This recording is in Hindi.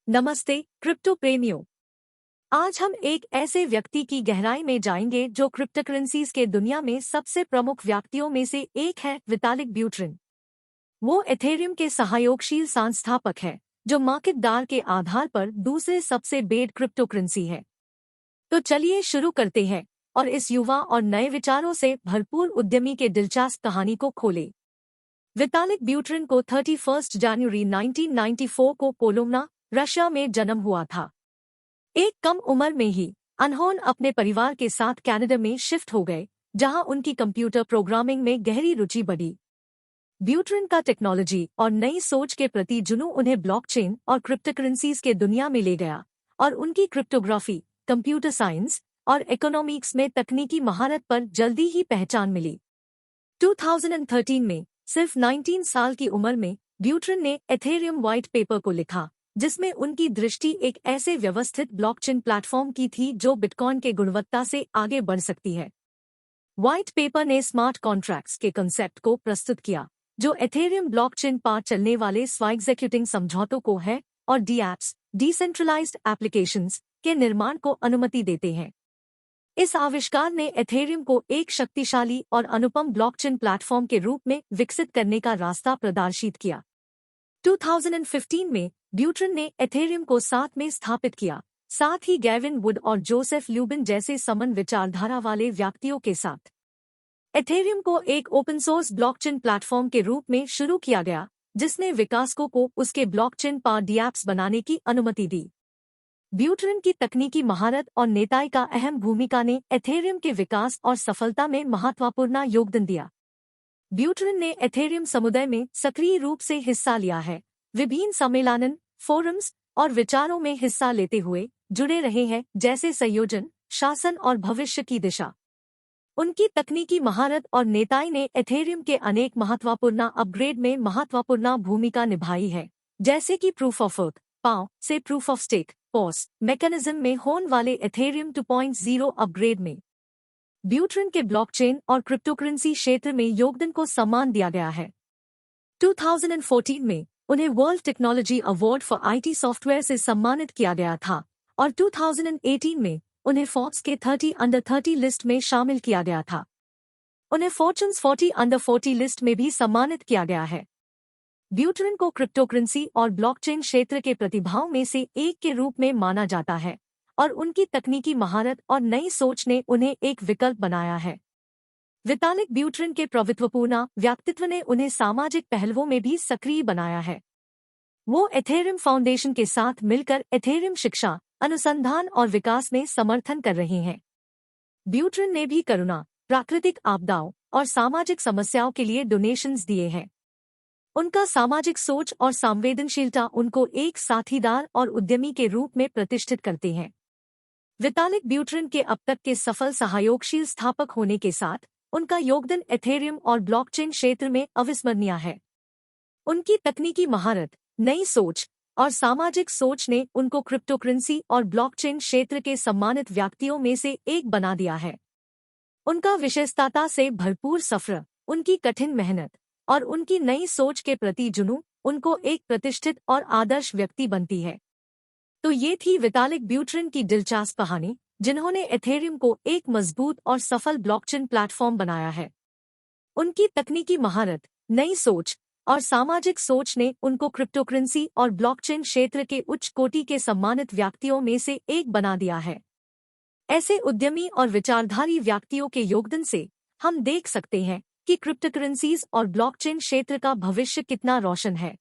नमस्ते क्रिप्टो प्रेमियों। आज हम एक ऐसे व्यक्ति की गहराई में जाएंगे जो क्रिप्टोकरेंसीज के दुनिया में सबसे प्रमुख व्यक्तियों में से एक है, वितालिक ब्यूटेरिन। वो एथेरियम के सहयोगशील संस्थापक है, जो मार्केट डार के आधार पर दूसरे सबसे बेड क्रिप्टोकरेंसी है। तो चलिए शुरू करते हैं और इस युवा और नए विचारों से भरपूर उद्यमी के दिलचस्प कहानी को खोले। वितालिक ब्यूटेरिन को 31 जनवरी 1994 को पोलोमना, रशिया में जन्म हुआ था। एक कम उम्र में ही अनहोन अपने परिवार के साथ कनाडा में शिफ्ट हो गए, जहां उनकी कंप्यूटर प्रोग्रामिंग में गहरी रुचि बढ़ी। ब्यूटेरिन का टेक्नोलॉजी और नई सोच के प्रति जुनून उन्हें ब्लॉकचेन और क्रिप्टोकरेंसीज के दुनिया में ले गया, और उनकी क्रिप्टोग्राफी, कंप्यूटर साइंस और इकोनॉमिक्स में तकनीकी महारत पर जल्दी ही पहचान मिली। 2013 में सिर्फ 19 साल की उम्र में ब्यूटेरिन ने एथेरियम व्हाइट पेपर को लिखा, जिसमें उनकी दृष्टि एक ऐसे व्यवस्थित ब्लॉकचेन प्लेटफॉर्म की थी जो बिटकॉइन के गुणवत्ता से आगे बढ़ सकती है। व्हाइट पेपर ने स्मार्ट कॉन्ट्रैक्ट्स के कंसेप्ट को प्रस्तुत किया, जो एथेरियम ब्लॉकचेन पर चलने वाले स्व-एग्जीक्यूटिंग समझौतों को है और डीएप्स, डिसेंट्रलाइज्ड एप्लीकेशंस के निर्माण को अनुमति देते हैं। इस आविष्कार ने एथेरियम को एक शक्तिशाली और अनुपम ब्लॉकचेन प्लेटफॉर्म के रूप में विकसित करने का रास्ता प्रदर्शित किया। 2015 में ब्यूटेरिन ने एथेरियम को साथ में स्थापित किया, साथ ही गैविन वुड और जोसेफ ल्यूबिन जैसे समान विचारधारा वाले व्यक्तियों के साथ। एथेरियम को एक ओपन सोर्स ब्लॉकचेन प्लेटफॉर्म के रूप में शुरू किया गया, जिसने विकासकों को उसके ब्लॉकचेन पर डीएप्स बनाने की अनुमति दी। ब्यूटेरिन की तकनीकी महारत और नेताई का अहम भूमिका ने एथेरियम के विकास और सफलता में महत्वपूर्ण योगदान दिया। ब्यूटेरिन ने एथेरियम समुदाय में सक्रिय रूप से हिस्सा लिया है, विभिन्न सम्मेलनों, फोरम्स और विचारों में हिस्सा लेते हुए जुड़े रहे हैं, जैसे संयोजन, शासन और भविष्य की दिशा। उनकी तकनीकी महारत और नेताई ने एथेरियम के अनेक महत्वपूर्ण अपग्रेड में महत्वपूर्ण भूमिका निभाई है, जैसे कि प्रूफ ऑफ वर्क पाव से proof of stake PoS mechanism में होने वाले एथेरियम 2.0 अपग्रेड में। ब्यूटेरिन के ब्लॉकचेन और क्रिप्टोकरेंसी क्षेत्र में योगदान को सम्मान दिया गया है। 2014 में उन्हें world technology award for IT software से सम्मानित किया गया था, और 2018 में उन्हें फोर्ब्स के 30 अंडर 30 लिस्ट में शामिल किया गया था। उन्हें फॉर्च्यून्स 40 अंडर 40 लिस्ट में भी सम्मानित किया गया है। ब्यूटेरिन को क्रिप्टोकरेंसी और ब्लॉकचेन क्षेत्र के प्रतिभाओं में से एक के रूप में माना जाता है, और उनकी तकनीकी महारत और नई सोच ने उन्हें एक विकल्प बनाया है। वितालिक ब्यूटेरिन के प्रभुत्वपूर्ण व्यक्तित्व ने उन्हें सामाजिक पहलुओं में भी सक्रिय बनाया है। वो एथेरियम फाउंडेशन के साथ मिलकर एथेरियम शिक्षा, अनुसंधान और विकास में समर्थन कर रहे हैं। ब्यूटेरिन ने भी करुणा, प्राकृतिक आपदाओं और सामाजिक समस्याओं के लिए डोनेशंस दिए हैं। उनका सामाजिक सोच और संवेदनशीलता उनको एक साथीदार और उद्यमी के रूप में प्रतिष्ठित करते हैं। वितालिक ब्यूटेरिन के अब तक के सफल सहयोगशील स्थापक होने के साथ उनका योगदान एथेरियम और ब्लॉकचेन क्षेत्र में अविस्मरणीय है। उनकी तकनीकी महारत, नई सोच और सामाजिक सोच ने उनको क्रिप्टोकरेंसी और ब्लॉकचेन क्षेत्र के सम्मानित व्यक्तियों में से एक बना दिया है। उनका विशेषता से भरपूर सफर, उनकी कठिन मेहनत और उनकी नई सोच के प्रति जुनून उनको एक प्रतिष्ठित और आदर्श व्यक्ति बनती है। तो ये थी वितालिक ब्यूटेरिन की दिलचस्प कहानी, जिन्होंने एथेरियम को एक मजबूत और सफल ब्लॉकचेन प्लेटफॉर्म बनाया है। उनकी तकनीकी महारत, नई सोच और सामाजिक सोच ने उनको क्रिप्टोकरेंसी और ब्लॉकचेन क्षेत्र के उच्च कोटि के सम्मानित व्यक्तियों में से एक बना दिया है। ऐसे उद्यमी और विचारधारी व्यक्तियों के योगदान से हम देख सकते हैं कि क्रिप्टोकरेंसीज और ब्लॉकचेन क्षेत्र का भविष्य कितना रोशन है।